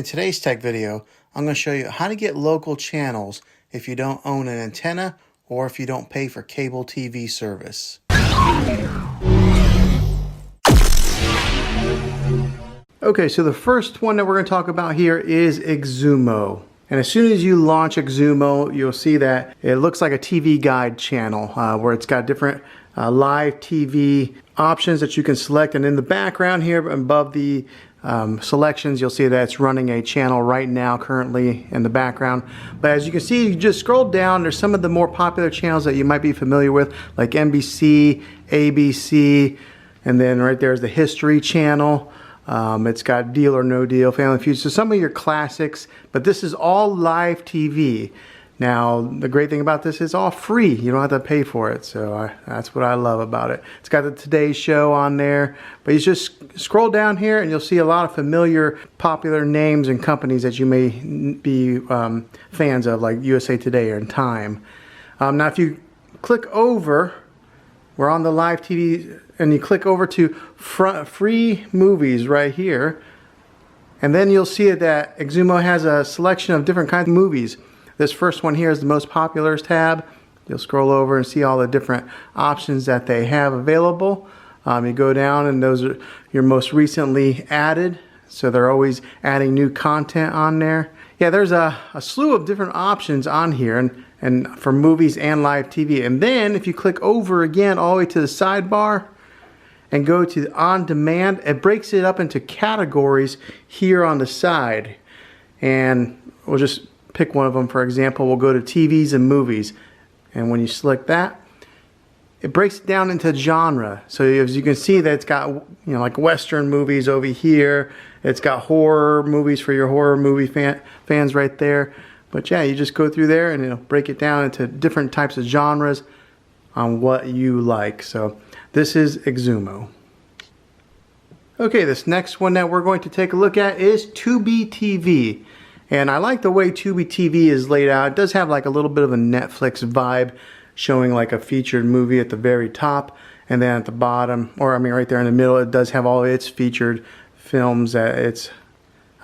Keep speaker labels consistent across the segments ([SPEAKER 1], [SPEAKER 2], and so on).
[SPEAKER 1] In today's tech video, I'm going to show you how to get local channels if you don't own an antenna or if you don't pay for cable TV service. Okay, so the first one that we're going to talk about here is Xumo. And as soon as you launch Xumo, you'll see that it looks like a TV guide channel where it's got different live TV options that you can select. And in the background here above the selections, you'll see that it's running a channel right now currently in the background. But as you can see, you just scroll down, there's some of the more popular channels that you might be familiar with, like NBC, ABC, and then right there's the History channel. It's got Deal or No Deal, Family Feud, so some of your classics, but this is all live TV. Now, the great thing about this is all free. You don't have to pay for it, so that's what I love about it. It's got the Today Show on there, but you just scroll down here and you'll see a lot of familiar, popular names and companies that you may be fans of, like USA Today or Time. Now, if you click over, we're on the live TV, and you click over to free movies right here, and then you'll see that Xumo has a selection of different kinds of movies. This first one here is the most popular tab. You'll scroll over and see all the different options that they have available. You go down and those are your most recently added, so they're always adding new content on there. Yeah, there's a slew of different options on here and for movies and live TV. And then if you click over again all the way to the sidebar and go to on demand, it breaks it up into categories here on the side. And we'll just pick one of them. For example, we'll go to TVs and movies. And when you select that, it breaks it down into genre. So as you can see, that it's got, like Western movies over here. It's got horror movies for your horror movie fans right there. But yeah, you just go through there and it'll break it down into different types of genres on what you like. So this is Xumo. Okay, this next one that we're going to take a look at is Tubi TV. And I like the way Tubi TV is laid out. It does have like a little bit of a Netflix vibe, showing like a featured movie at the very top, and then at the bottom, or I mean right there in the middle, it does have all its featured films that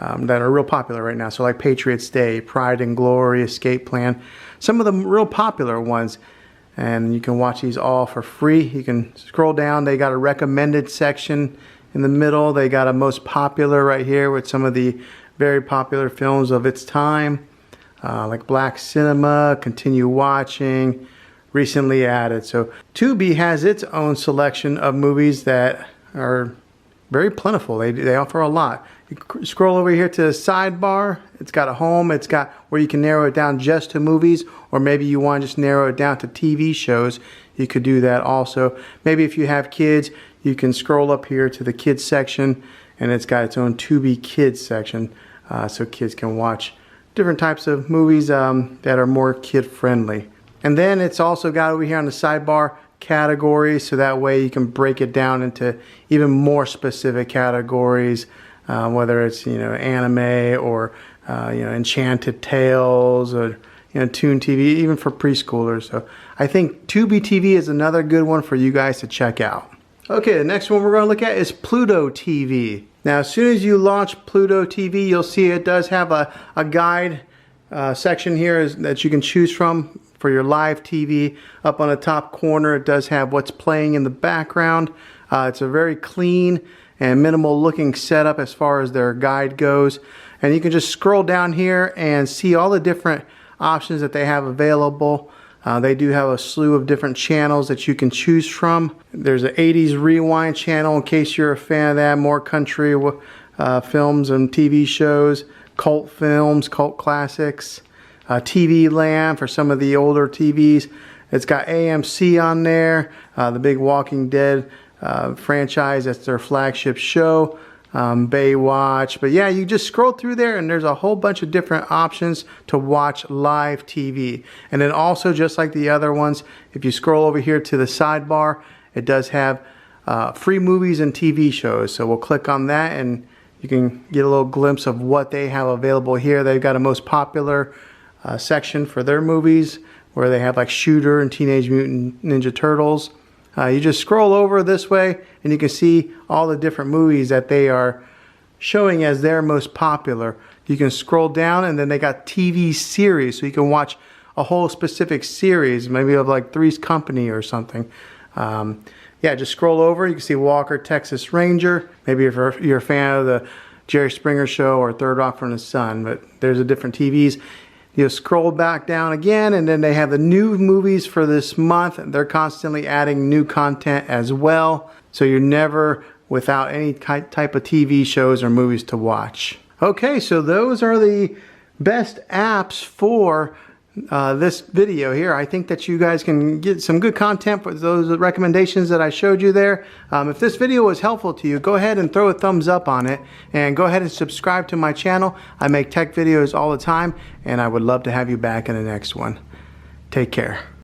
[SPEAKER 1] that are real popular right now. So like Patriots Day, Pride and Glory, Escape Plan, some of the real popular ones. And you can watch these all for free. You can scroll down. They got a recommended section in the middle. They got a most popular right here with some of the very popular films of its time, like Black Cinema, Continue Watching, recently added. So Tubi has its own selection of movies that are very plentiful. They offer a lot. You scroll over here to the sidebar. It's got a home. It's got where you can narrow it down just to movies, or maybe you want to just narrow it down to TV shows. You could do that also. Maybe if you have kids, you can scroll up here to the kids section, and it's got its own Tubi Kids section, so kids can watch different types of movies that are more kid-friendly. And then it's also got over here on the sidebar categories, so that way you can break it down into even more specific categories, whether it's anime or Enchanted Tales or Toon TV, even for preschoolers. So I think Tubi TV is another good one for you guys to check out. Okay, the next one we're going to look at is Pluto TV. Now, as soon as you launch Pluto TV, you'll see it does have a guide section here that you can choose from for your live TV. Up on the top corner, it does have what's playing in the background. It's a very clean and minimal looking setup as far as their guide goes. And you can just scroll down here and see all the different options that they have available. They do have a slew of different channels that you can choose from. There's an 80s rewind channel in case you're a fan of that, more country films and TV shows, cult films, cult classics, TV Land for some of the older TVs. It's got AMC on there, the big Walking Dead franchise. That's their flagship show. Baywatch. But yeah, you just scroll through there and there's a whole bunch of different options to watch live TV. And then also, just like the other ones, if you scroll over here to the sidebar, it does have free movies and TV shows. So we'll click on that and you can get a little glimpse of what they have available here. They've got a most popular section for their movies where they have like Shooter and Teenage Mutant Ninja Turtles. You just scroll over this way and you can see all the different movies that they are showing as their most popular. You can scroll down, and then they got TV series, so you can watch a whole specific series, maybe of like Three's Company or something. Yeah, just scroll over. You can see Walker, Texas Ranger. Maybe if you're a fan of the Jerry Springer Show or Third Rock from the Sun, but there's a different TVs. You'll scroll back down again, and then they have the new movies for this month. They're constantly adding new content as well, so you're never without any type of TV shows or movies to watch. Okay, so those are the best apps for this video here. I think that you guys can get some good content for those recommendations that I showed you there. If this video was helpful to you, go ahead and throw a thumbs up on it, and go ahead and subscribe to my channel. I make tech videos all the time, and I would love to have you back in the next one. Take care.